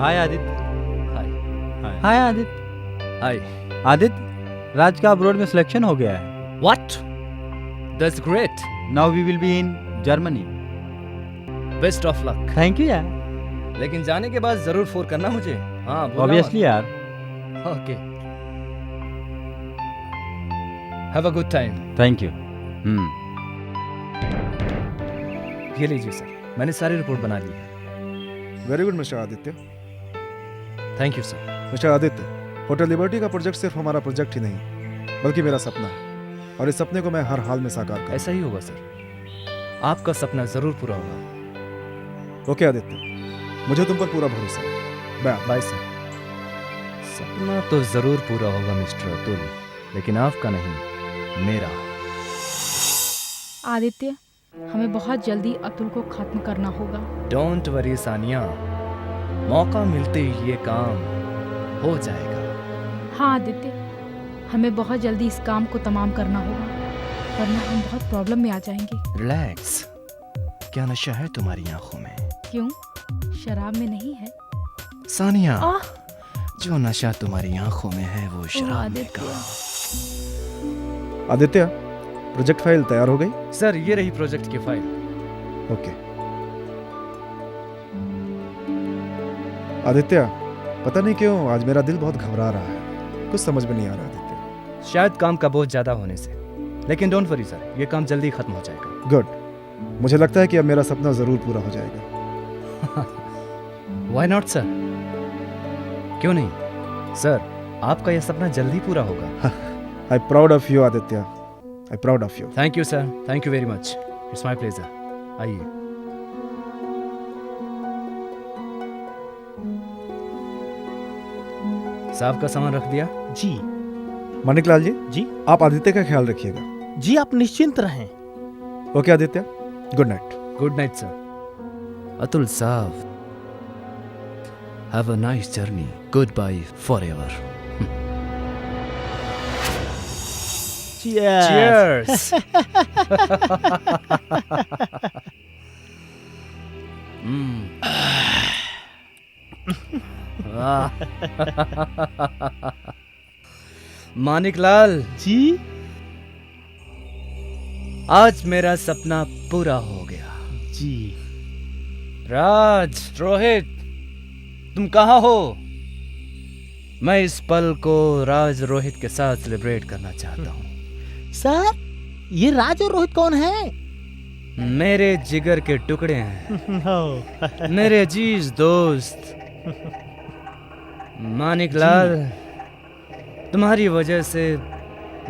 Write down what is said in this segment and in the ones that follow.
हाय आदित्य। हाय। हाय आदित्य। हाय। आदित्य, राज का अब्रॉड में सिलेक्शन हो गया है। What? That's great. Now we will be in Germany. Best of luck. Thank you यार। लेकिन जाने के बाद जरूर फोन करना मुझे। हाँ, ऑब्वियसली यार। Okay. Have a good time. Thank you. ये लीजिए सर, मैंने सारी रिपोर्ट बना ली है। Very good mister Aditya. Thank you sir. Mister Aditya, hotel liberty का प्रोजेक्ट सिर्फ हमारा प्रोजेक्ट ही नहीं बल्कि मेरा सपना है, और इस सपने को मैं हर हाल में साकार करूंगा। ऐसा ही होगा सर, आपका सपना जरूर पूरा होगा। ओके आदित्य, मुझे तुम पर पूरा भरोसा है। Bye sir. सपना तो जरूर पूरा होगा मिस्टर अतुल, लेकिन आपका नहीं, मेरा। आदित्य, हमें बहुत जल्दी अतुल को खत्म करना होगा। डोंट वरी सानिया, मौका मिलते ही ये काम हो जाएगा। हाँ आदित्य, हमें बहुत जल्दी इस काम को तमाम करना होगा, वरना हम बहुत प्रॉब्लम में आ जाएंगे। रिलैक्स। क्या नशा है तुम्हारी आंखों में? क्यों? शराब में नहीं है। सानिया, आह! जो नशा तुम्हारी आंखों में है वो शराब में आदित्य। का। आदित्य, प्रोजेक्ट फाइल तैयार हो गई? सर, ये रही प्रोजेक्ट की फाइल। ओके। आदित्य, पता नहीं क्यों आज मेरा दिल बहुत घबरा रहा है, कुछ समझ में नहीं आ रहा आदित्य। शायद काम का बोझ ज्यादा होने से, लेकिन डोंट वरी सर, ये काम जल्दी खत्म हो जाएगा। गुड। मुझे लगता है कि अब मेरा सपना जरूर पूरा हो जाएगा। Why not sir? क्यों नहीं सर, आपका यह सपना जल्दी पूरा होगा। I proud of you Aditya, I proud of you. Thank you sir, thank you very much. It's my pleasure. आइए। साहब का सामान रख दिया? जी। मानिकलाल जी, जी। आप आदित्य का ख्याल रखिएगा। जी, आप निश्चिंत रहें। Okay Aditya, good night. Good night sir. Atul साहब, have a nice journey. Good bye forever. Cheers. Maniklal ji. आज मेरा सपना पूरा हो गया। जी। राज, रोहित, तुम कहाँ हो? मैं इस पल को राज रोहित के साथ सेलिब्रेट करना चाहता हूँ। सर, ये राज और रोहित कौन है? मेरे जिगर के टुकड़े हैं। मेरे अजीज दोस्त। मानिकलाल, तुम्हारी वजह से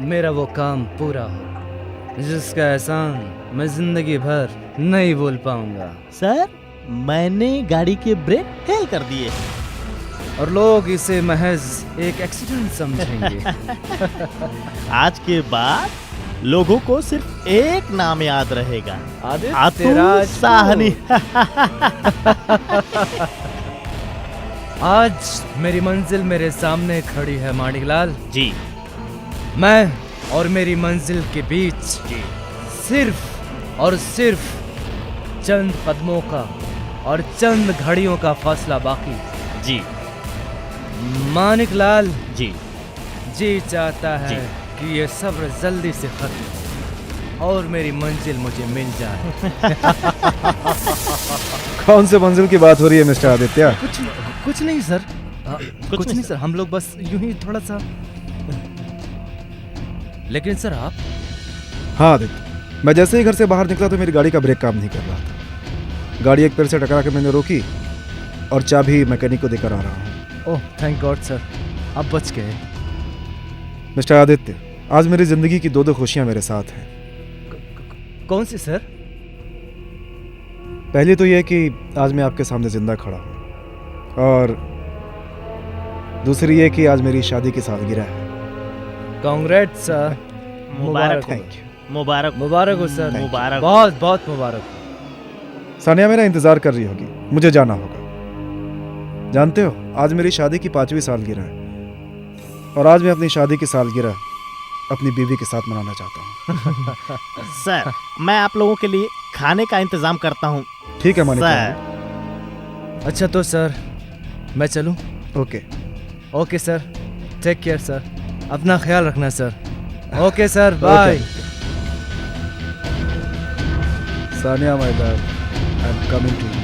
मेरा वो काम पूरा हो जिसका एहसान मैं जिंदगी भर नहीं भूल पाऊंगा। सर, मैंने गाड़ी के ब्रेक फेल कर दिए और लोग इसे महज एक एक्सीडेंट समझेंगे। आज के बाद लोगों को सिर्फ एक नाम याद रहेगा, आदित्य राज साहनी। आज मेरी मंजिल मेरे सामने खड़ी है मानिकलाल जी। मैं और मेरी मंजिल के बीच सिर्फ और सिर्फ चंद कदमों का और चंद घड़ियों का फासला बाकी जी। मानिकलाल जी। जी चाहता है जी। कि ये सब्र जल्दी से खत्म हो और मेरी मंजिल मुझे मिल जाए। कौन से मंजिल की बात हो रही है मिस्टर आदित्य? कुछ नहीं सर। कुछ नहीं सर, हम लोग बस यूं ही थोड़ा सा। लेकिन सर आप? हाँ आदित्य, मैं जैसे ही घर से बाहर निकला तो मेरी गाड़ी का ब्रेक काम नहीं कर रहा था। गाड़ी एक पेड़ से टकरा के मैंने रोकी और चाबी मैकेनिक को देकर आ रहा हूँ। ओह थैंक गॉड सर, आप बच गए। मिस्टर आदित्य, आज मेरी जिंदगी की दो खुशियां मेरे साथ हैं। कौन सी सर? पहली तो यह कि आज मैं आपके सामने जिंदा खड़ा हूँ, और दूसरी ये कि आज मेरी शादी की सालगिरह है। Congrats sir. मुबारक हो। Thank you. मुबारक मुबारक हो सर। मुबारक। बहुत बहुत मुबारक हो। सानिया मेरा इंतजार कर रही होगी, मुझे जाना होगा। जानते हो, आज मेरी शादी की 5वीं सालगिरह है, और आज मैं अपनी शादी की सालगिरह अपनी बीवी के साथ मनाना चाहता हूँ। सर, मैं आप लोगों के लिए खाने का इंतजाम करता हूँ। ठीक है मानिक। सर। अच्छा तो सर, मैं चलूं? Okay. Okay sir, take care sir, अपना ख्याल रखना sir. Okay sir, bye. Sania my love, I am coming to you.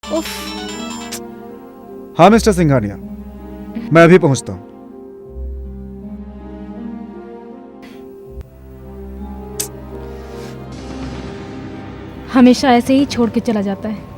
उफ, हाँ मिस्टर सिंघानिया, मैं अभी पहुंचता हूं। हमेशा ऐसे ही छोड़ के चला जाता है।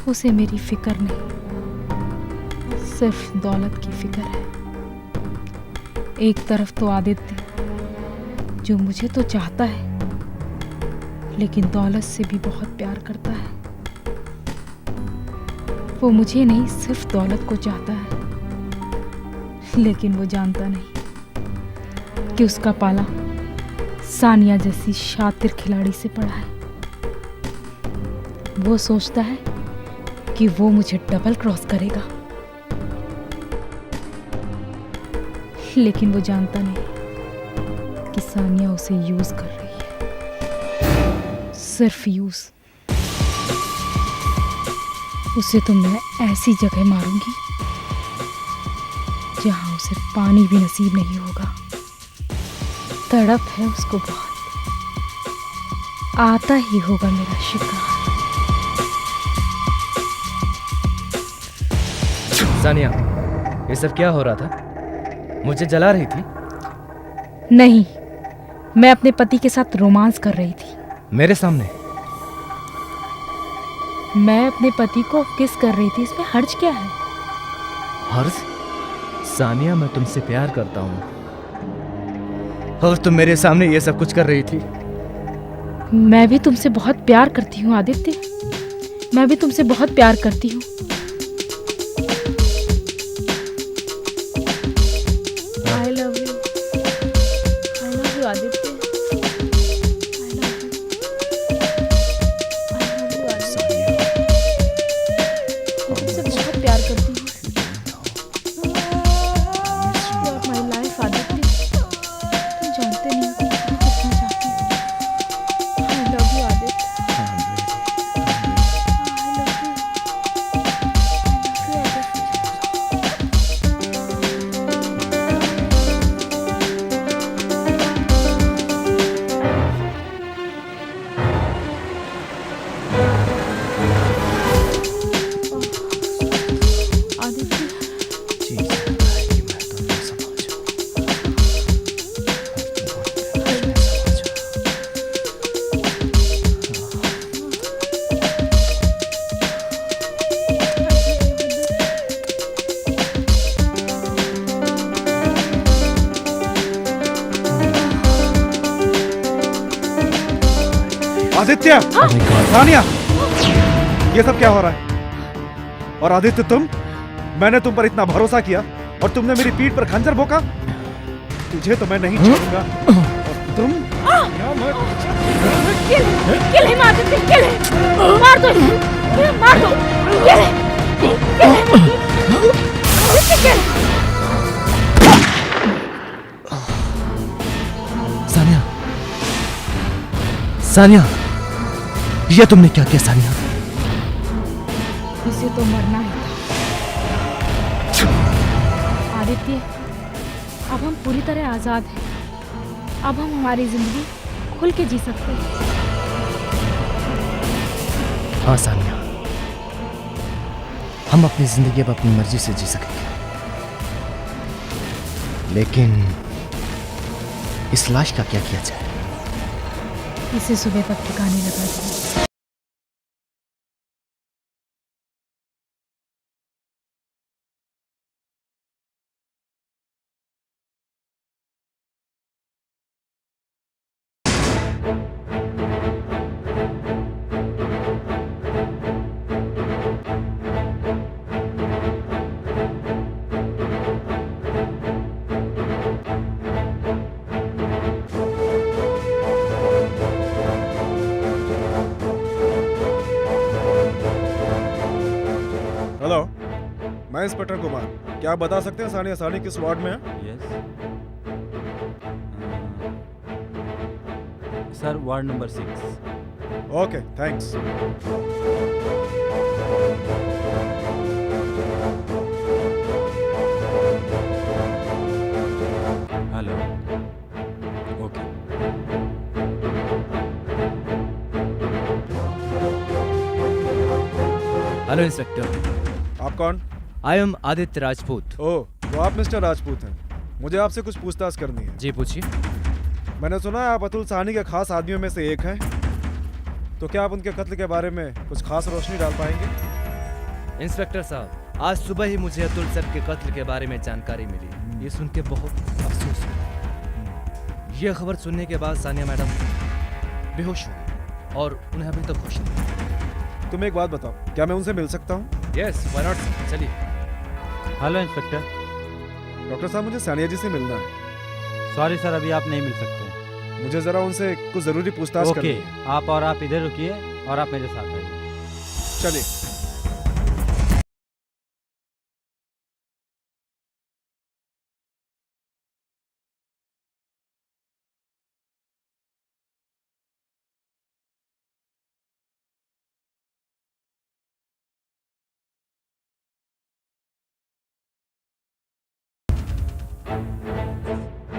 उसे मेरी फिक्र नहीं, सिर्फ दौलत की फिक्र है। एक तरफ तो आदित्य जो मुझे तो चाहता है, लेकिन दौलत से भी बहुत प्यार करता है। वो मुझे नहीं, सिर्फ दौलत को चाहता है, लेकिन वो जानता नहीं कि उसका पाला सानिया जैसी शातिर खिलाड़ी से पड़ा है। वो सोचता है कि वो मुझे डबल क्रॉस करेगा, लेकिन वो जानता नहीं कि सानिया उसे यूज कर रही है, सिर्फ यूज। उसे तो मैं ऐसी जगह मारूंगी जहां उसे पानी भी नसीब नहीं होगा। तड़प है उसको बहुत, आता ही होगा मेरा शिकार। सानिया, ये सब क्या हो रहा था? मुझे जला रही थी? नहीं, मैं अपने पति के साथ रोमांस कर रही थी। मेरे सामने? मैं अपने पति को किस कर रही थी, इसमें हर्ज क्या है? हर्ज? सानिया, मैं तुमसे प्यार करता हूँ और तुम मेरे सामने ये सब कुछ कर रही थी। मैं भी तुमसे बहुत प्यार करती हूँ आदित्य, मैं भी तुमसे बहुत प्यार करती हूँ। I love you. I love you, Aditya. I love you. I love you, Aditya. मैं तुमसे बहुत प्यार करती हूँ। You are my life, Aditya. तुम जानते नहीं हो मैं कितना चाहती हूँ। I love you, Aditya. I love you. Aditya, Sania, ये सब क्या हो रहा है? और आदित्य तुम, मैंने तुम पर इतना भरोसा किया और तुमने मेरी पीठ पर खंजर भोंका। तुझे तो मैं नहीं छोड़ूंगा। और तुम kill him Aditya, kill him, मार दो इसे, मार दो, किल हिम, आदित्य किल। सानिया, सानिया, ये तुमने क्या किया सानिया? उसे तो मरना ही था। आदित्य, अब हम पूरी तरह आजाद हैं। अब हम हमारी जिंदगी खुल के जी सकते हैं। हाँ सानिया, हम अपनी जिंदगी अब अपनी मर्जी से जी सकेंगे, लेकिन इस लाश का क्या किया जाए? इसे सुबह तक ठिकाने लगा दिया। हेलो, मैं इंस्पेक्टर कुमार। क्या आप बता सकते हैं सानिया सानी किस वार्ड में है? Yes sir, ward number 6। Okay, thanks. Hello, okay. Hello inspector, आप कौन? I am Aditya Rajput. Oh, तो आप मिस्टर राजपूत हैं। मुझे आपसे कुछ पूछताछ करनी है। जी पूछिए। मैंने सुना है आप अतुल साहनी के खास आदमियों में से एक हैं। तो क्या आप उनके कत्ल के बारे में कुछ खास रोशनी डाल पाएंगे? इंस्पेक्टर साहब, आज सुबह ही मुझे अतुल सर के कत्ल के बारे में जानकारी मिली। ये सुन के बहुत अफसोस हुआ। ये खबर सुनने के बाद सानिया मैडम बेहोश हो गई और उन्हें अभी तक होश नहीं। तुम एक बात बताओ, क्या मैं उनसे मिल सकता हूँ? यस, व्हाई नॉट, चलिए। Hello inspector. डॉक्टर साहब, मुझे सानिया जी से मिलना है। सॉरी सर, अभी आप नहीं मिल सकते। मुझे जरा उनसे कुछ जरूरी पूछताछ करनी ओके, है। आप इधर रुकिए और आप मेरे साथ आइए। चलिए।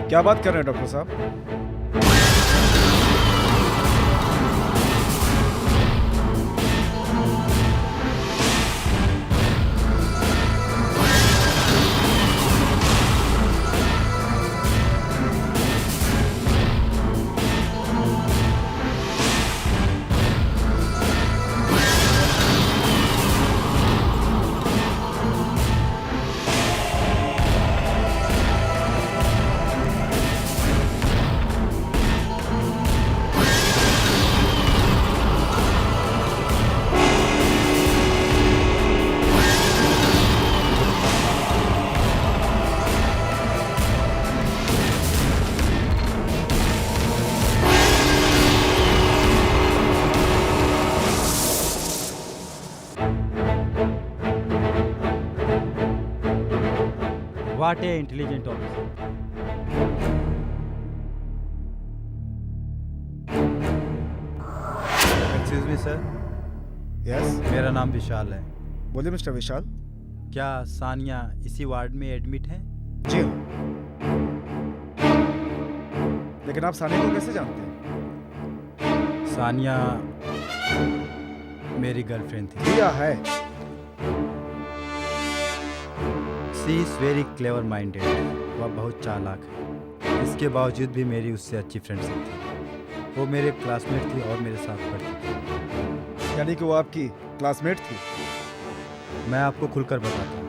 क्या बात कर रहे हैं डॉक्टर साहब? What a intelligent officer. Excuse me sir, yes, मेरा नाम विशाल है। बोलिए मिस्टर विशाल। क्या सानिया इसी वार्ड में एडमिट है? जी हाँ। लेकिन आप सानिया को कैसे जानते हैं? सानिया मेरी गर्लफ्रेंड थी। किया है। She is very clever minded. वह बहुत चालाक है। इसके बावजूद भी मेरी उससे अच्छी फ्रेंडशिप थी। वो मेरे क्लासमेट थी और मेरे साथ पढ़ती थी। यानी कि वो आपकी क्लासमेट थी? मैं आपको खुलकर बताता हूँ।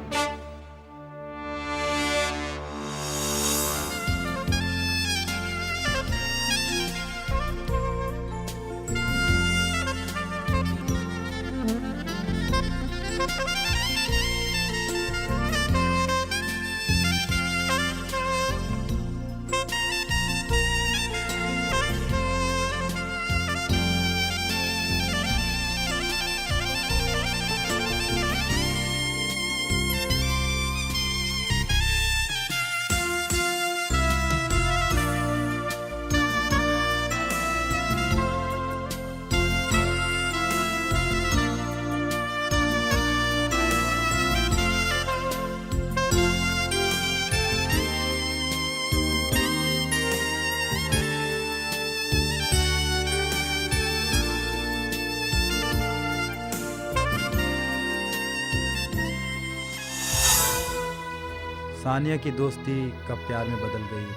सानिया की दोस्ती कब प्यार में बदल गई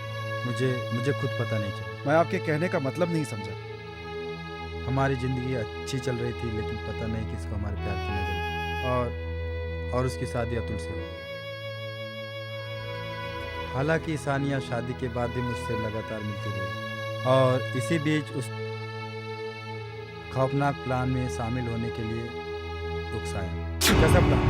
मुझे खुद पता नहीं चला। मैं आपके कहने का मतलब नहीं समझा। हमारी ज़िंदगी अच्छी चल रही थी, लेकिन पता नहीं किसको हमारे प्यार की नजर लगी और उसकी शादी अतुल से हो गई। हालांकि सानिया शादी के बाद भी मुझसे लगातार मिलती रही और इसी बीच उस खौफनाक प्लान में शामिल होने के लिए उकसाया। कैसा प्लान?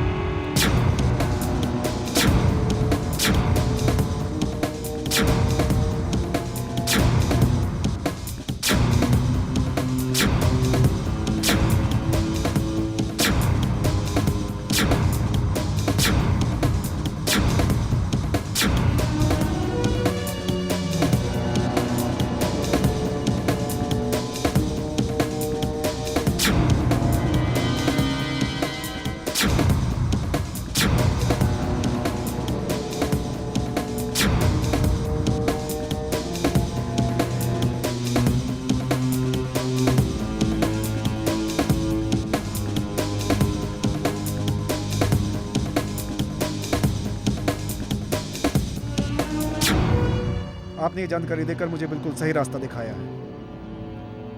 आपने ये जानकारी देकर मुझे बिल्कुल सही रास्ता दिखाया है,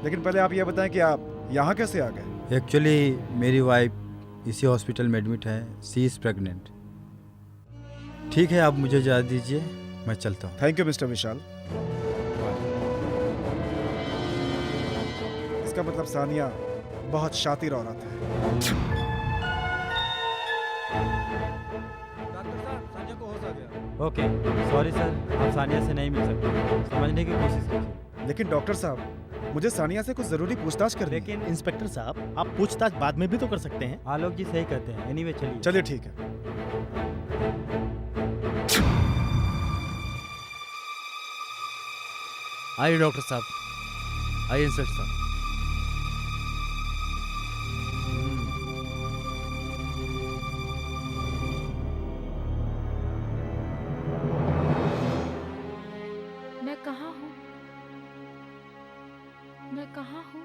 लेकिन पहले आप ये बताएं कि आप यहाँ कैसे आ गए? एक्चुअली मेरी वाइफ इसी हॉस्पिटल में एडमिट है। सी इज़ प्रेग्नेंट। ठीक है, आप मुझे इजाज़त दीजिए, मैं चलता हूँ। थैंक यू मिस्टर विशाल। इसका मतलब सानिया बहुत शातिर औरत है। ओके, सॉरी सर, आप सानिया से नहीं मिल सकते। समझने की कोशिश कीजिए। लेकिन डॉक्टर साहब, मुझे सानिया से कुछ जरूरी पूछताछ करनी है। लेकिन इंस्पेक्टर साहब, आप पूछताछ बाद में भी तो कर सकते हैं। आलोक जी सही कहते हैं। एनीवे चलिए। चलिए ठीक है। आइए डॉक्टर साहब, आइए इंस्पेक्टर साहब। मैं कहाँ हूँ? मैं कहाँ हूँ?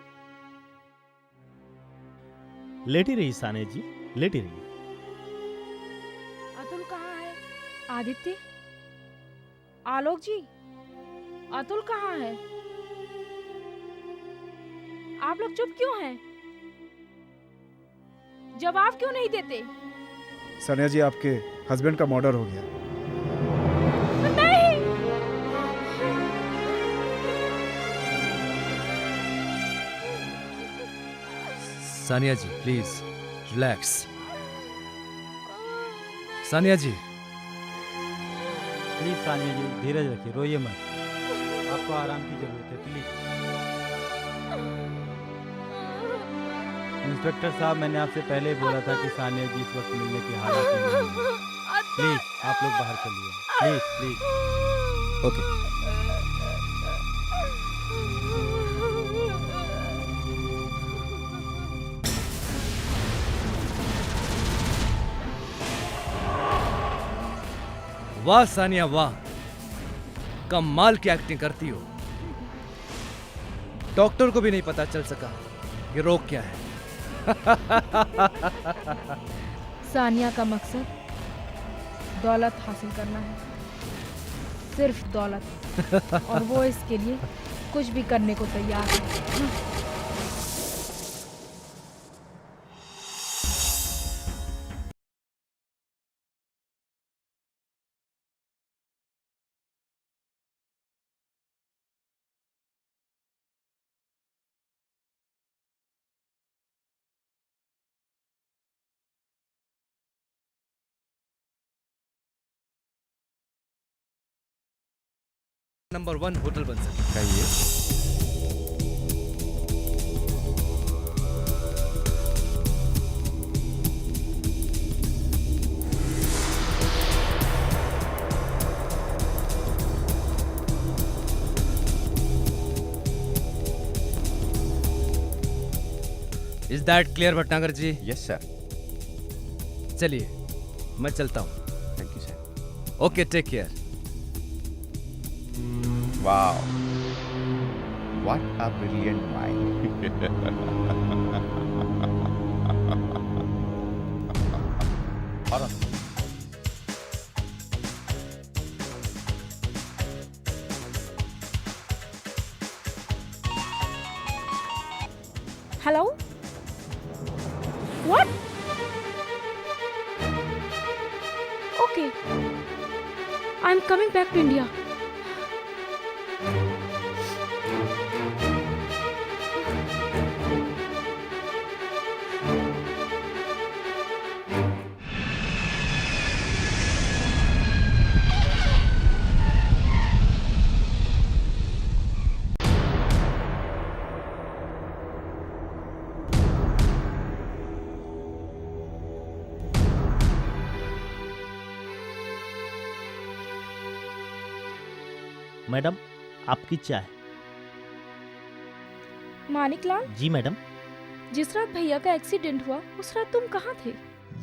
लेटी रही सानिया जी, लेटी रही। अतुल कहाँ है? आदित्य, आलोक जी, अतुल कहाँ है? आप लोग चुप क्यों हैं? जवाब क्यों नहीं देते? सानिया जी, आपके हस्बैंड का मर्डर हो गया। नहीं! Sania ji please relax. Sania ji, please Sania ji धीरज रखिए, रोइए मत। आपको आराम की ज़रूरत है, प्लीज़। इंस्पेक्टर साहब, मैंने आपसे पहले ही बोला था कि सानिया जी इस वक्त मिलने की हालत में नहीं है। प्लीज़ आप लोग बाहर चलिए, प्लीज़ प्लीज़। ओके। वाह सानिया वाह, कमाल की एक्टिंग करती हो। डॉक्टर को भी नहीं पता चल सका कि रोग क्या है। सानिया का मकसद दौलत हासिल करना है, सिर्फ दौलत, और वो इसके लिए कुछ भी करने को तैयार है। नंबर 1 होटल बन सकता है ये। Is that clear Bhatnagar ji? Yes sir. चलिए मैं चलता हूँ। Thank you sir. Okay, take care. Wow, what a brilliant mind. और I am coming back to India. Madam, आपकी चाय। मानिकलाल, जी मैडम। जिस रात भैया का एक्सीडेंट हुआ उस रात तुम कहाँ थे?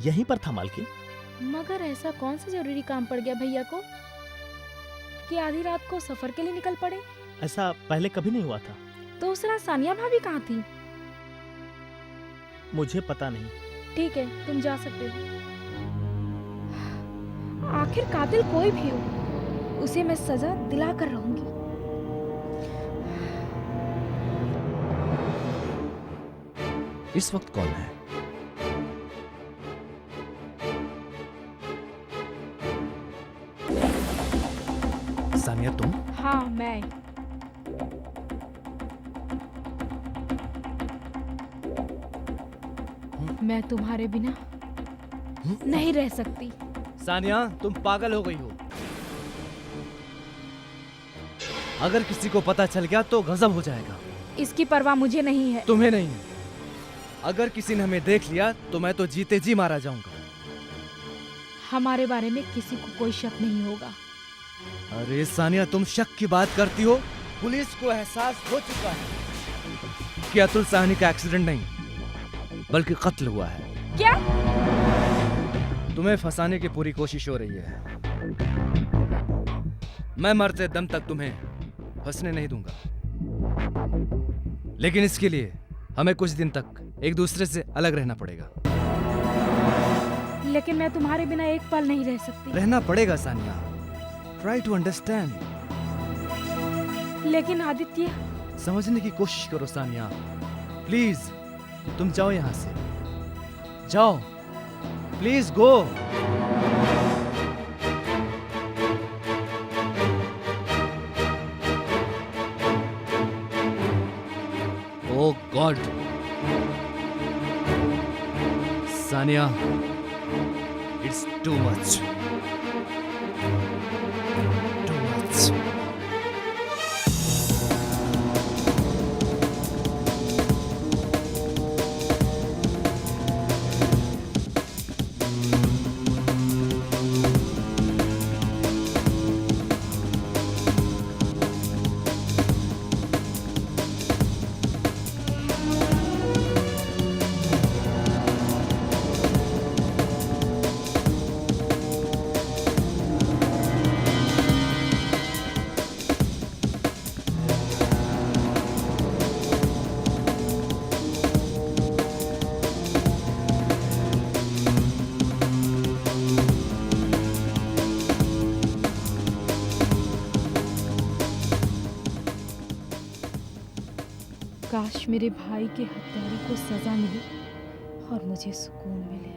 यहीं पर था मालकिन। मगर ऐसा कौन सा जरूरी काम पड़ गया भैया को कि आधी रात को सफर के लिए निकल पड़े? ऐसा पहले कभी नहीं हुआ था। तो उस रात सानिया भाभी कहाँ थी? मुझे पता नहीं। ठीक है, तुम जा सकते हो। आखिर कातिल कोई भी हो, उसे मैं सजा दिला कर रहूंगी। इस वक्त कौन है? सानिया तुम? हाँ, मैं। मैं तुम्हारे बिना नहीं रह सकती। सानिया, तुम पागल हो गई हो। अगर किसी को पता चल गया तो गजब हो जाएगा। इसकी परवाह मुझे नहीं है। तुम्हें नहीं है। अगर किसी ने हमें देख लिया तो मैं तो जीते जी मारा जाऊंगा। हमारे बारे में किसी को कोई शक नहीं होगा। अरे सानिया, तुम शक की बात करती हो। पुलिस को एहसास हो चुका है कि अतुल साहनी का एक्सीडेंट नहीं बल्कि कत्ल हुआ है। क्या? तुम्हें फंसाने की पूरी कोशिश हो रही है। मैं मरते दम तक तुम्हें फंसने नहीं दूंगा, लेकिन इसके लिए हमें कुछ दिन तक एक दूसरे से अलग रहना पड़ेगा। लेकिन मैं तुम्हारे बिना एक पल नहीं रह सकती। रहना पड़ेगा सानिया। Try to understand. लेकिन आदित्य। समझने की कोशिश करो सानिया, प्लीज। तुम जाओ यहां से, जाओ, please go. Oh God, Sania, it's too much. Too much. काश मेरे भाई के हत्यारे को सजा मिले और मुझे सुकून मिले।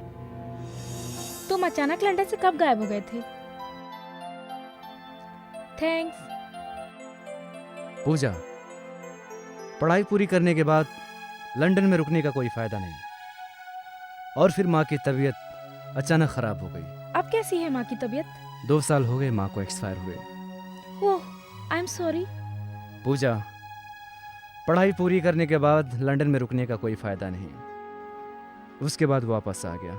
तुम अचानक लंदन से कब गायब हो गए थे? थैंक्स। पूजा, पढ़ाई पूरी करने के बाद लंदन में रुकने का कोई फायदा नहीं। और फिर माँ की तबीयत अचानक खराब हो गई। अब कैसी है माँ की तबीयत? 2 साल हो गए माँ को एक्सपायर हुए। ओह, आई एम सॉरी। पूजा, पढ़ाई पूरी करने के बाद लंदन में रुकने का कोई फायदा नहीं। उसके बाद वापस आ गया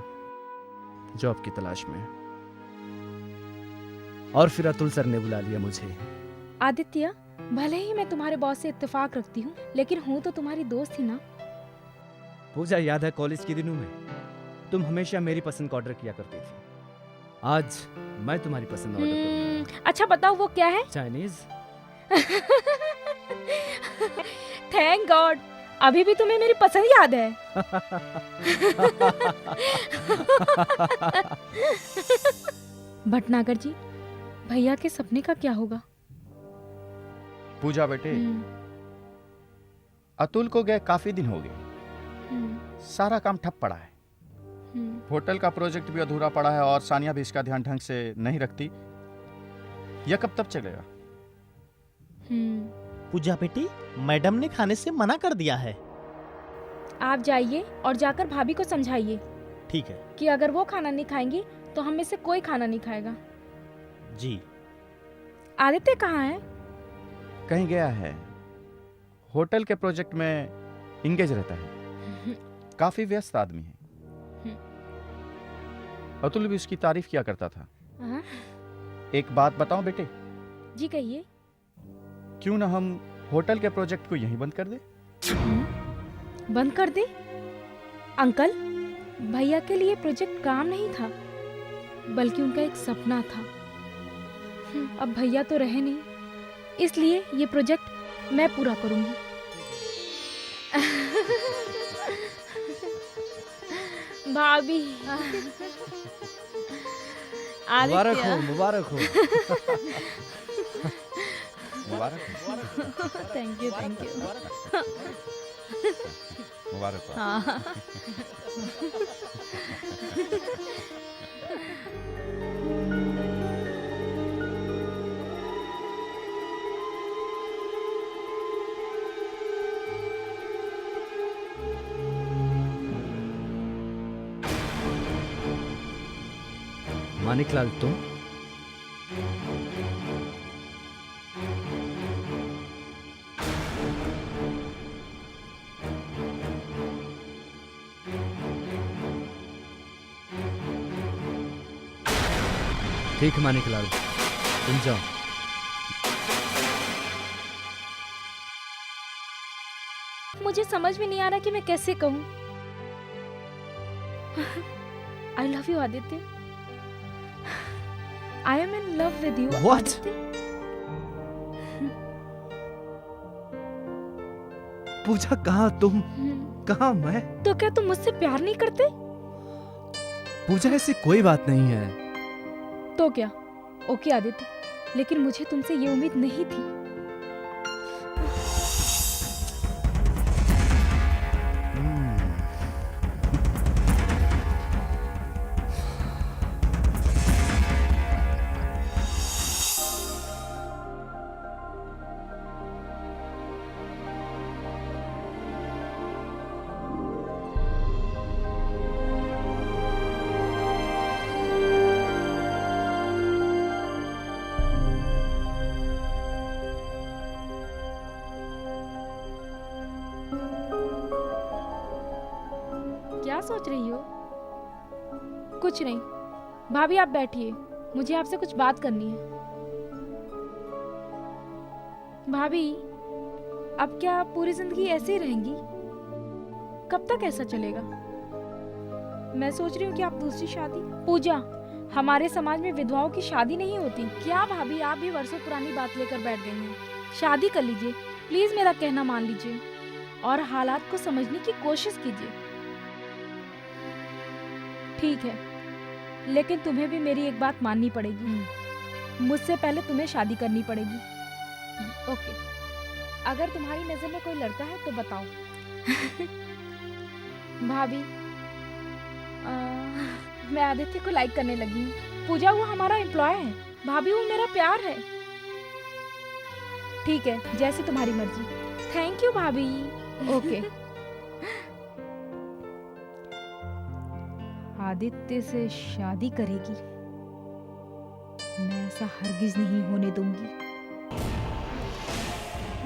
जॉब की तलाश में, और फिर अतुल सर ने बुला लिया मुझे। आदित्य, भले ही मैं तुम्हारे बॉस से इत्तेफाक रखती हूँ, लेकिन हूँ तो तुम्हारी दोस्त ही ना। पूजा, याद है कॉलेज के दिनों में तुम हमेशा मेरी पसंद का ऑर्डर किया करती थी। आज मैं तुम्हारी पसंद ऑर्डर करूंगा। अच्छा बताओ वो क्या है? चाइनीज। थैंक गॉड, अभी भी तुम्हें मेरी पसंद याद है। भटनागर जी, भैया के सपने का क्या होगा? पूजा बेटे, अतुल को गए काफी दिन हो गए। सारा काम ठप पड़ा है। होटल का प्रोजेक्ट भी अधूरा पड़ा है और सानिया भी इसका ध्यान ढंग से नहीं रखती। यह कब तक चलेगा? पूजा बेटी, मैडम ने खाने से मना कर दिया है। आप जाइए और जाकर भाभी को समझाइए ठीक है कि अगर वो खाना नहीं खाएंगी तो हम में से कोई खाना नहीं खाएगा। जी। आदित्य कहाँ है? कहीं गया है, होटल के प्रोजेक्ट में इंगेज रहता है, काफी व्यस्त आदमी है। अतुल भी उसकी तारीफ किया करता था। हाँ? एक बात बताओ बेटे, जी कहिए। क्यों ना हम होटल के प्रोजेक्ट को यहीं बंद कर दे? बंद कर दे? अंकल, भैया के लिए प्रोजेक्ट काम नहीं था, बल्कि उनका एक सपना था। अब भैया तो रहे नहीं, इसलिए ये प्रोजेक्ट मैं पूरा करूंगी। भाभी, मुबारक हो, मुबारक हो। मुबारक हो। Thank you, thank you. मुबारक हो। हाँ। मानिकलाल, तुम? ठीक है मानिकलाल, तुम जाओ। मुझे समझ में नहीं आ रहा कि मैं कैसे कहूँ। I love you Aditya. I am in love with you. What? पूजा, कहाँ तुम, कहाँ मैं? तो क्या तुम मुझसे प्यार नहीं करते? पूजा, ऐसी कोई बात नहीं है। तो क्या? ओके आदित्य, लेकिन मुझे तुमसे ये उम्मीद नहीं थी। क्या सोच रही हो? कुछ नहीं। भाभी आप बैठिए, मुझे आपसे कुछ बात करनी है। भाभी, अब क्या आप पूरी जिंदगी ऐसे ही रहेंगी? कब तक ऐसा चलेगा? मैं सोच रही हूँ कि आप दूसरी शादी। पूजा, हमारे समाज में विधवाओं की शादी नहीं होती। क्या भाभी, आप भी वर्षों पुरानी बात लेकर बैठ गई हैं? शादी कर लीजिए, प्लीज मेरा कहना मान लीजिए और हालात को समझने की कोशिश कीजिए। ठीक है, लेकिन तुम्हें भी मेरी एक बात माननी पड़ेगी। मुझसे पहले तुम्हें शादी करनी पड़ेगी। ओके, अगर तुम्हारी नजर में कोई लड़का है तो बताओ। भाभी, मैं आदित्य को लाइक करने लगी हूँ। पूजा, वो हमारा एम्प्लॉय है। भाभी, वो मेरा प्यार है। ठीक है, जैसे तुम्हारी मर्जी। थैंक यू भाभी। ओके। आदित्य से शादी करेगी? मैं ऐसा हरगिज नहीं होने दूंगी।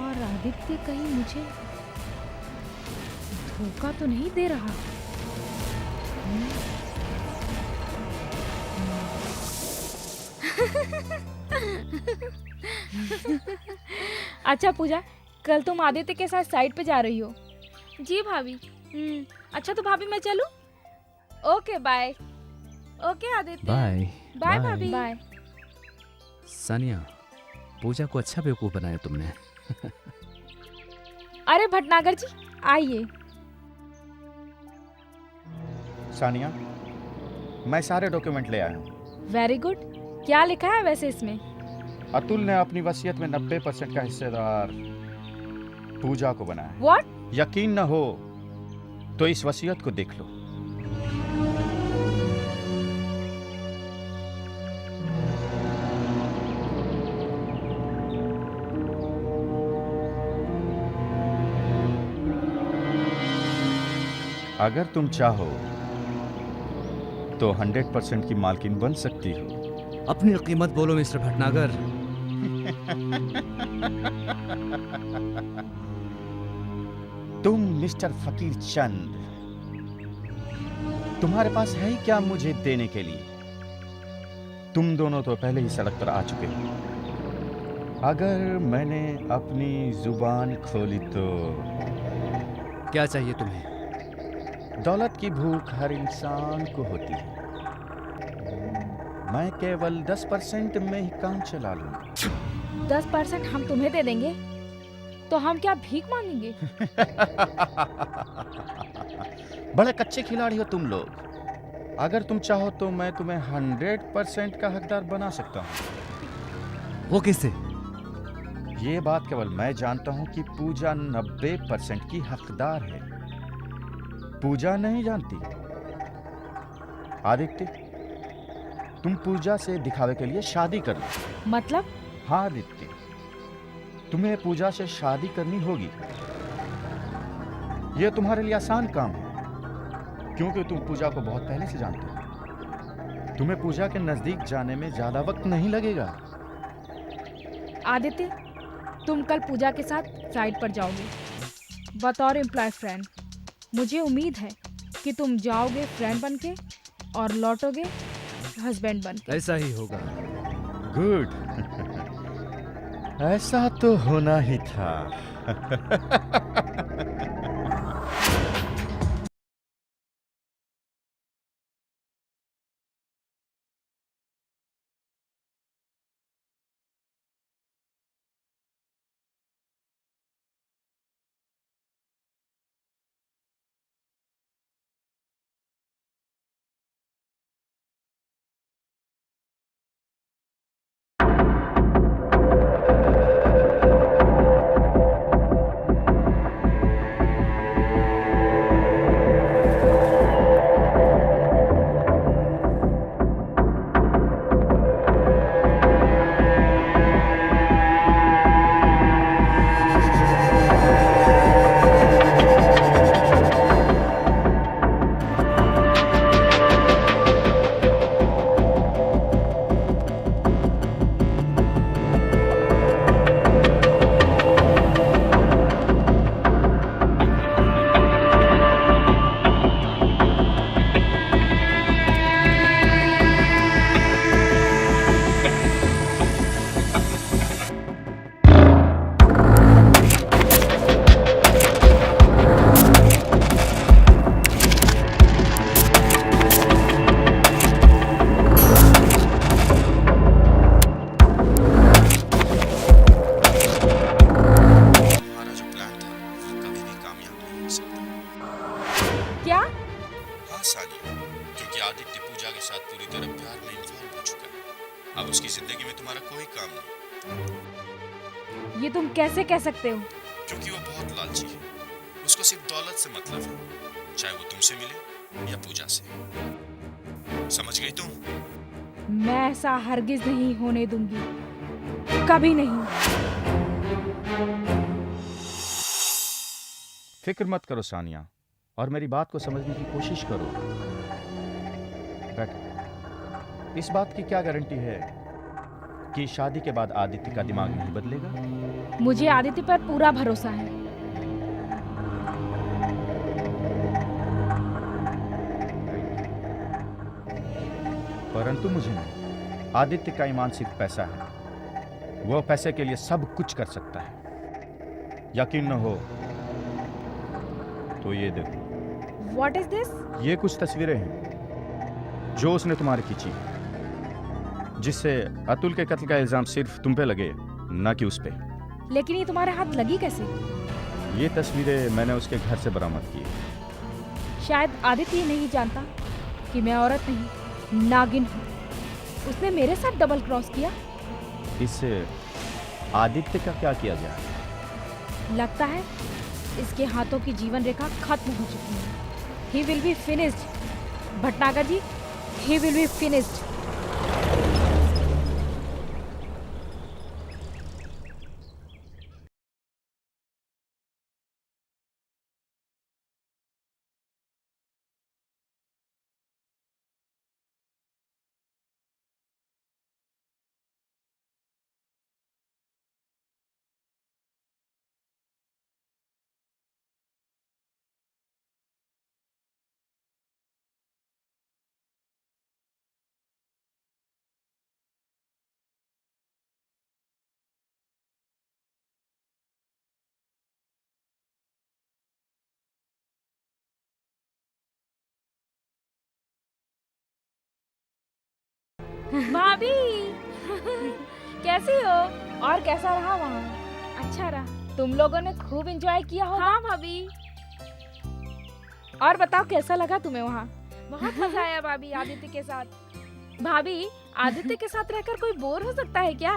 और आदित्य कहीं मुझे धोखा तो नहीं दे रहा? अच्छा पूजा, कल तुम आदित्य के साथ साइड पे जा रही हो? जी भाभी। अच्छा तो भाभी मैं चलूं? Okay bye. Okay Aditya. Bye. Bye भाभी। बाय। सानिया, पूजा को अच्छा बेवकूफ बनाया तुमने। अरे भटनागर जी, आइए। सानिया, मैं सारे डॉक्यूमेंट ले आया हूँ। Very good. क्या लिखा है वैसे इसमें? अतुल ने अपनी वसीयत में 90% का हिस्सेदार पूजा को बनाया है। व्हाट? यकीन न हो तो इस वसीयत को देख लो। अगर तुम चाहो तो 100% की मालकिन बन सकती हो। अपनी कीमत बोलो मिस्टर भटनागर। तुम मिस्टर फकीर चंद, तुम्हारे पास है ही क्या मुझे देने के लिए? तुम दोनों तो पहले ही सड़क पर आ चुके हो। अगर मैंने अपनी जुबान खोली तो क्या चाहिए तुम्हें? दौलत की भूख हर इंसान को होती है। मैं केवल 10% में ही काम चला लूंगा। 10% हम तुम्हें दे देंगे तो हम क्या भीख मांगेंगे? बड़े कच्चे खिलाड़ी हो तुम लोग। अगर तुम चाहो तो मैं तुम्हें 100% का हकदार बना सकता हूँ। वो किससे? ये बात केवल मैं जानता हूँ कि पूजा 90% की हकदार है। पूजा नहीं जानती? आदित्य, तुम पूजा से दिखावे के लिए शादी कर लो। मतलब? हाँ आदित्य, तुम्हें पूजा से शादी करनी होगी। यह तुम्हारे लिए आसान काम है क्योंकि तुम पूजा को बहुत पहले से जानते हो। तुम्हें पूजा के नजदीक जाने में ज्यादा वक्त नहीं लगेगा। आदित्य, तुम कल पूजा के साथ फ्लाइट पर जाओगे बतौर एम्प्लॉय फ्रेंड। मुझे उम्मीद है कि तुम जाओगे फ्रेंड बनके और लौटोगे हस्बैंड बनके। ऐसा ही होगा। गुड। ऐसा तो होना ही था। क्या? हाँ सानिया, क्योंकि आदित्य पूजा के साथ पूरी तरह प्यार में इन्वॉल्व हो चुका है। अब उसकी जिंदगी में तुम्हारा कोई काम नहीं, ये तुम कैसे कह सकते हो? क्योंकि वो बहुत लालची है। उसको सिर्फ दौलत से मतलब है, चाहे वो तुमसे मिले या पूजा से। समझ गई तुम? मैं ऐसा हरगिज नहीं होने दूंगी, कभी नहीं। फिक्र मत करो सानिया, और मेरी बात को समझने की कोशिश करो। बैठ। इस बात की क्या गारंटी है कि शादी के बाद आदित्य का दिमाग नहीं बदलेगा? मुझे आदित्य पर पूरा भरोसा है। परंतु मुझे नहीं। आदित्य का ईमान सिर्फ पैसा है। वो पैसे के लिए सब कुछ कर सकता है। यकीन न हो तो ये देखो। What is this? ये कुछ तस्वीरें हैं जो उसने तुम्हारी खींची है, जिससे अतुल के कत्ल का इल्जाम सिर्फ तुम पे लगे, न कि उस पे। लेकिन ये तुम्हारे हाथ लगी कैसे? ये तस्वीरें मैंने उसके घर से बरामद की है। शायद आदित्य ये नहीं जानता कि मैं औरत नहीं, नागिन हूँ। उसने मेरे साथ डबल क्रॉस किया। इससे आदित्य का क्या किया जाए? लगता है इसके हाथों की जीवन रेखा खत्म हो चुकी है। He will be finished. Bhatnagar ji, he will be finished. भाभी कैसी हो? और कैसा रहा वहाँ? अच्छा रहा। तुम लोगों ने खूब एंजॉय किया होगा। हाँ भाभी। और बताओ कैसा लगा तुम्हें वहाँ? बहुत मजा आया भाभी आदित्य के साथ। भाभी आदित्य के साथ रहकर कोई बोर हो सकता है क्या?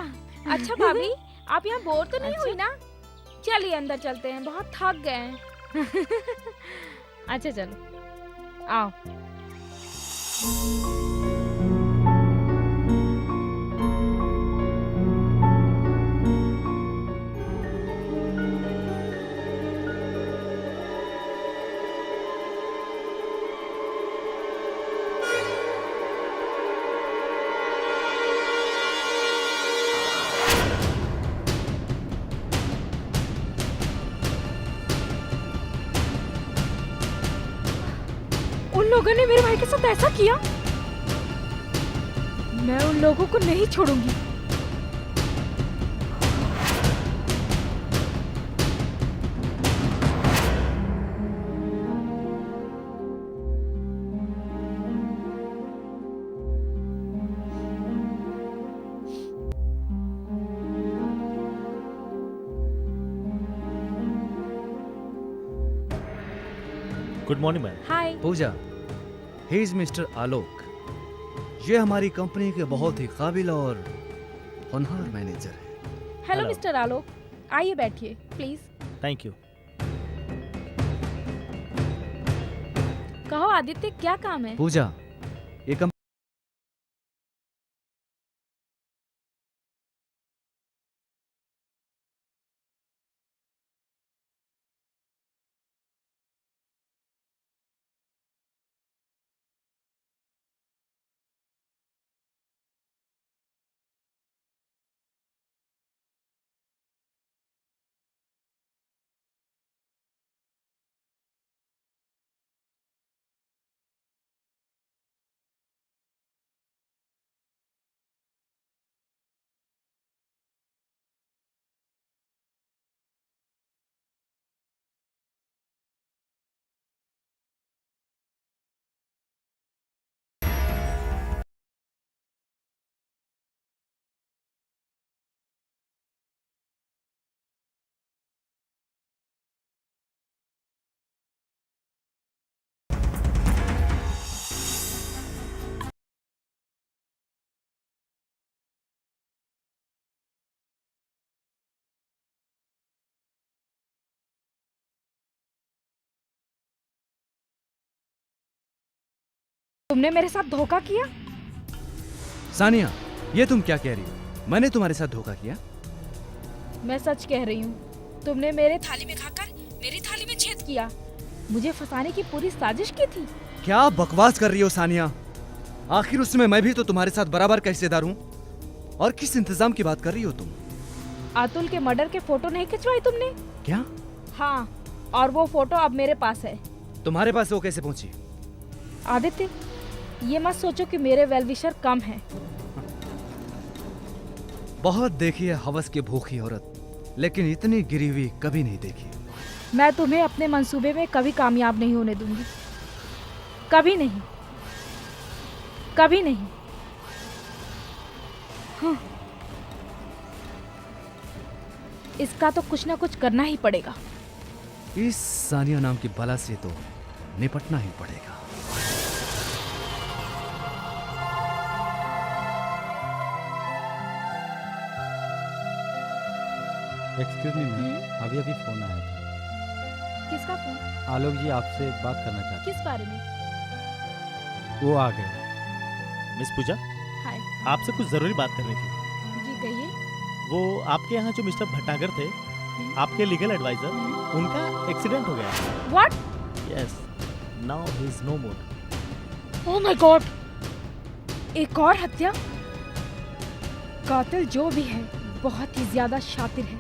अच्छा भाभी आप यहाँ बोर तो नहीं हुई ना? चलिए अंदर चलते हैं, बहुत थक गए हैं। अच्छा चलो आओ। उन लोगों ने मेरे भाई के साथ ऐसा किया, मैं उन लोगों को नहीं छोड़ूंगी। Good morning ma'am. Hi. Pooja, he is mister Alok. ये हमारी कंपनी के बहुत ही काबिल और होनहार मैनेजर हैं। Hello Hello. मिस्टर आलोक, आइए बैठिए प्लीज। Thank you. कहो आदित्य क्या काम है? पूजा, ये कंपनी तुमने मेरे साथ धोखा किया? सानिया, ये तुम क्या कह रही हो? मैंने तुम्हारे साथ धोखा किया? मैं सच कह रही हूँ, तुमने मेरे थाली में खाकर मेरी थाली में छेद किया। मुझे फंसाने की पूरी साजिश की थी। क्या बकवास कर रही हो सानिया? आखिर उसमें मैं भी तो तुम्हारे साथ बराबर का हिस्सेदार हूँ। और किस इंतजाम की बात कर रही हो तुम? अतुल के मर्डर के फोटो नहीं खिंचवाई तुमने? क्या? हाँ, और वो फोटो अब मेरे पास है। तुम्हारे पास वो कैसे पहुंची? आदित्य, ये मत सोचो कि मेरे वेलविशर कम हैं। बहुत देखी है हवस की भूखी औरत, लेकिन इतनी गिरी हुई कभी नहीं देखी। मैं तुम्हें अपने मंसूबे में कभी कामयाब नहीं होने दूंगी। कभी नहीं, कभी नहीं। हाँ। इसका तो कुछ ना कुछ करना ही पड़ेगा। इस सानिया नाम की बला से तो निपटना ही पड़ेगा। एक्सक्यूज मी मैम, अभी अभी फ़ोन आया था। किसका फोन? आलोक जी आपसे बात करना चाहते किस बारे में? हैं। वो आ गए। मिस पूजा, हाय। आपसे कुछ जरूरी बात करनी थी। जी कहिए। वो आपके यहाँ जो मिस्टर भट्टागर थे, आपके लीगल एडवाइजर, उनका एक्सीडेंट हो गया। What? Yes, now he is no more. Oh my god! एक और हत्या? कातिल जो भी है बहुत ही ज्यादा शातिर है।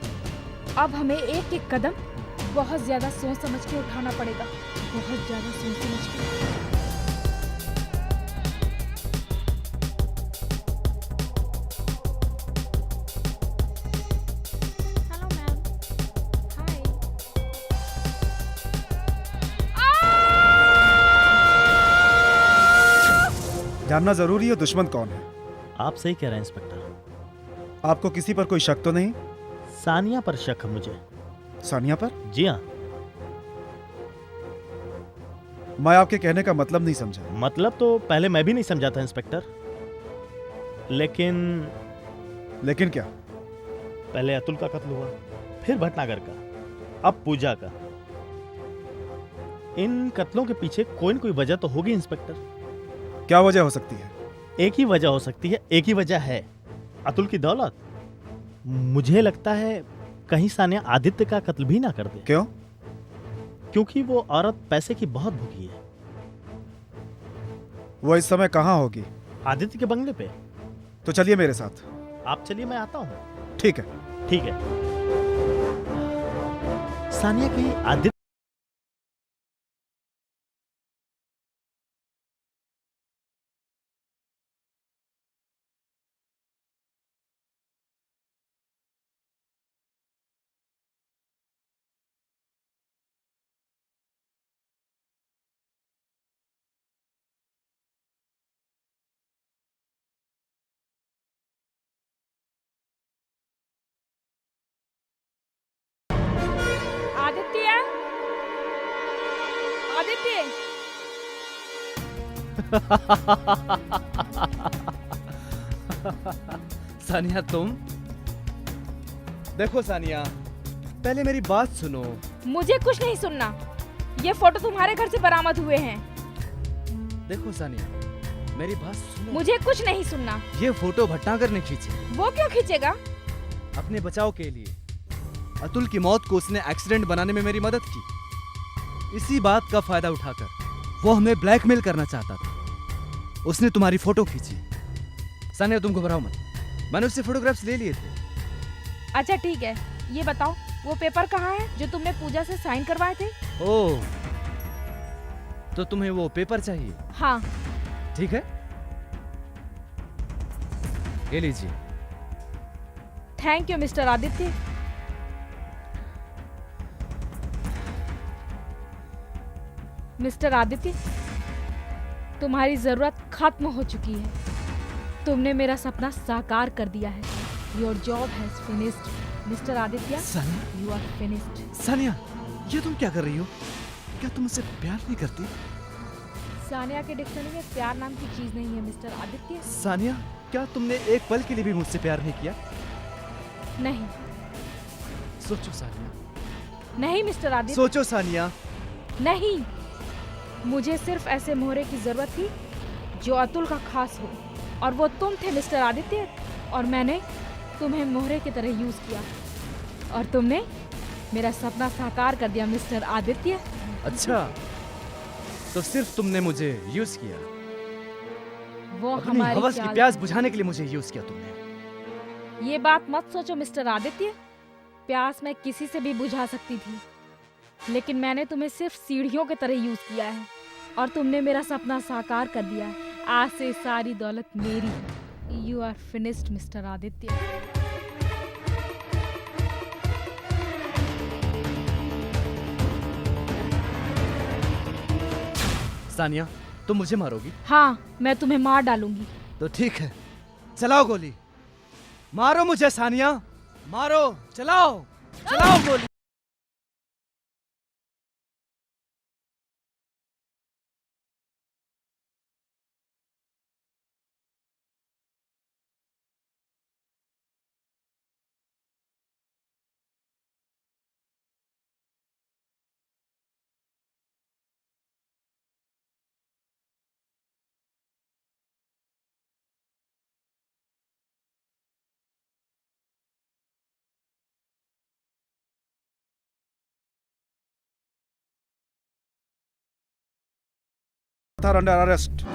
अब हमें एक एक कदम बहुत ज्यादा सोच समझ के उठाना पड़ेगा। बहुत ज्यादा सोच समझ के। Hello ma'am. हाय। जानना जरूरी है दुश्मन कौन है। आप सही कह रहे हैं इंस्पेक्टर। आपको किसी पर कोई शक तो नहीं? सानिया पर शक है मुझे। सानिया पर? जी हाँ। मैं आपके कहने का मतलब नहीं समझा। मतलब तो पहले मैं भी नहीं समझा था इंस्पेक्टर, लेकिन क्या? पहले अतुल का कत्ल हुआ, फिर भटनागर का, अब पूजा का। इन कत्लों के पीछे कोई न कोई वजह तो होगी इंस्पेक्टर। क्या वजह हो सकती है? एक ही वजह हो सकती है, एक ही वजह है, अतुल की दौलत। मुझे लगता है कहीं सानिया आदित्य का कत्ल भी ना कर दे। क्यों? क्योंकि वो औरत पैसे की बहुत भूखी है। वो इस समय कहाँ होगी? आदित्य के बंगले पे। तो चलिए मेरे साथ। आप चलिए, मैं आता हूँ। ठीक है। ठीक है। सानिया कहीं आदित्य आदित्य, आदित्य, सानिया तुम? देखो सानिया, पहले मेरी बात सुनो। मुझे कुछ नहीं सुनना। ये फोटो तुम्हारे घर से बरामद हुए हैं। देखो सानिया, मेरी बात सुनो। मुझे कुछ नहीं सुनना। ये फोटो भटनागर ने खींची, वो क्यों खींचेगा? अपने बचाव के लिए। अतुल की मौत को उसने एक्सीडेंट बनाने में मेरी मदद की। इसी बात का फायदा उठाकर वो हमें ब्लैकमेल करना चाहता था। उसने तुम्हारी फोटो खींची। सानिया तुम घबराओ मत, मैंने उससे फोटोग्राफ्स ले लिए थे। अच्छा ठीक है, ये बताओ वो पेपर कहाँ है जो तुमने पूजा से साइन करवाए थे? ओह, तो तुम्हें वो पेपर चाहिए? हाँ। ठीक है, ये लीजिए। Thank you mister Aditya. Mister Aditya, तुम्हारी जरूरत खत्म हो चुकी है। तुमने मेरा सपना साकार कर दिया है। Your job has finished mister Aditya. Sania, you are finished. Sania, ये तुम क्या कर रही हो? क्या तुम मुझसे प्यार नहीं करती? सानिया के डिक्शनरी में प्यार नाम की चीज नहीं है मिस्टर आदित्य। सानिया, क्या तुमने एक पल के लिए भी मुझसे प्यार नहीं किया? नहीं। सोचो सानिया। नहीं मिस्टर आदित्य। सोचो सानिया। नहीं, मुझे सिर्फ ऐसे मोहरे की जरूरत थी जो अतुल का खास हो, और वो तुम थे मिस्टर आदित्य। और मैंने तुम्हें मोहरे की तरह यूज किया, और तुमने मेरा सपना साकार कर दिया मिस्टर आदित्य। अच्छा, तो सिर्फ तुमने मुझे यूज किया? वो अपनी हमारी हवस की चाल- प्यास बुझाने के लिए मुझे यूज किया तुमने। ये बात मत सोचो मिस्टर आदित्य। प्यास मैं किसी से भी बुझा सकती थी, लेकिन मैंने तुम्हें सिर्फ सीढ़ियों की तरह यूज किया है, और तुमने मेरा सपना साकार कर दिया है। आज से सारी दौलत मेरी है। You are finished mister Aditya. Sania, तुम मुझे मारोगी? हाँ, मैं तुम्हें मार डालूंगी। तो ठीक है, चलाओ गोली। मारो मुझे सानिया, मारो, चलाओ, चलाओ गोली। Are under arrest.